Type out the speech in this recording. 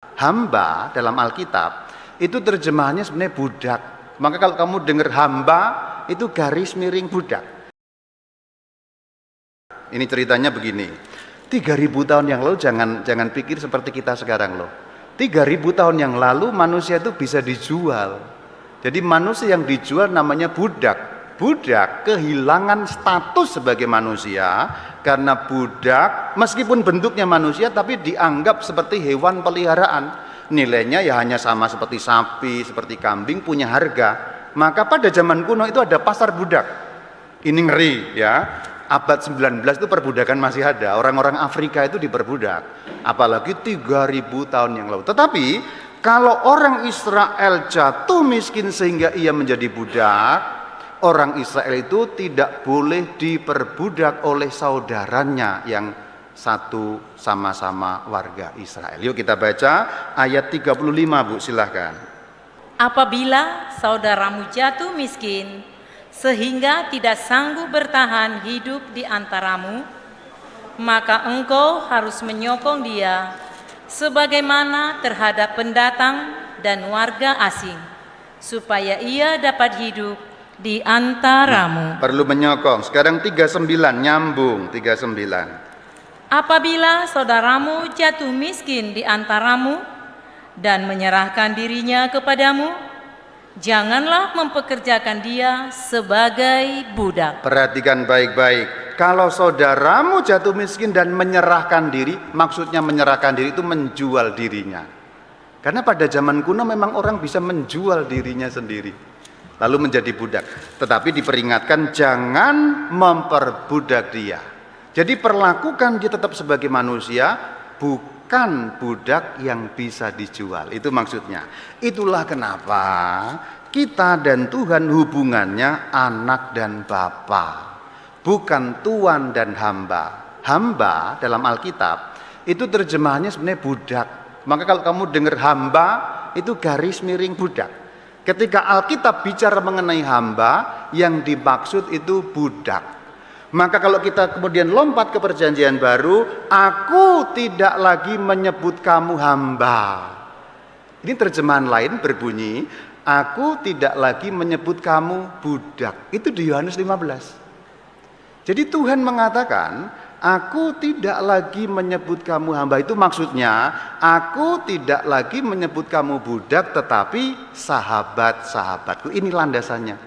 Hamba dalam Alkitab itu terjemahannya sebenarnya budak. Maka kalau kamu dengar hamba itu garis miring budak. Ini ceritanya begini. 3000 tahun yang lalu jangan pikir seperti kita sekarang loh. 3000 tahun yang lalu manusia itu bisa dijual. Jadi manusia yang dijual namanya budak. Budak kehilangan status sebagai manusia karena budak meskipun bentuknya manusia tapi dianggap seperti hewan peliharaan. Nilainya ya hanya sama seperti sapi, seperti kambing, punya harga. Maka pada zaman kuno itu ada pasar budak. Ini ngeri ya. Abad 19 itu perbudakan masih ada. Orang-orang Afrika itu diperbudak. Apalagi 3000 tahun yang lalu. Tetapi kalau orang Israel jatuh miskin sehingga ia menjadi budak, orang Israel itu tidak boleh diperbudak oleh saudaranya yang satu sama-sama warga Israel. Yuk kita baca ayat 35 Bu, silahkan. Apabila saudaramu jatuh miskin sehingga tidak sanggup bertahan hidup di antaramu, maka engkau harus menyokong dia sebagaimana terhadap pendatang dan warga asing, supaya ia dapat hidup di antaramu. Perlu menyokong. Sekarang 39 nyambung 39. Apabila saudaramu jatuh miskin di antaramu dan menyerahkan dirinya kepadamu, janganlah mempekerjakan dia sebagai budak. Perhatikan baik-baik. Kalau saudaramu jatuh miskin dan menyerahkan diri, maksudnya menyerahkan diri itu menjual dirinya. Karena pada zaman kuno memang orang bisa menjual dirinya sendiri, lalu menjadi budak. Tetapi diperingatkan jangan memperbudak dia. Jadi perlakukan dia tetap sebagai manusia, bukan budak yang bisa dijual. Itu maksudnya. Itulah kenapa kita dan Tuhan hubungannya anak dan bapa, bukan tuan dan hamba. Hamba dalam Alkitab itu terjemahannya sebenarnya budak. Maka kalau kamu dengar hamba itu garis miring budak. Ketika Alkitab bicara mengenai hamba, yang dimaksud itu budak. Maka kalau kita kemudian lompat ke perjanjian baru, aku tidak lagi menyebut kamu hamba. Ini terjemahan lain berbunyi, aku tidak lagi menyebut kamu budak. Itu di Yohanes 15. Jadi Tuhan mengatakan, aku tidak lagi menyebut kamu hamba. Itu maksudnya, aku tidak lagi menyebut kamu budak, tetapi sahabat-sahabatku. Ini landasannya.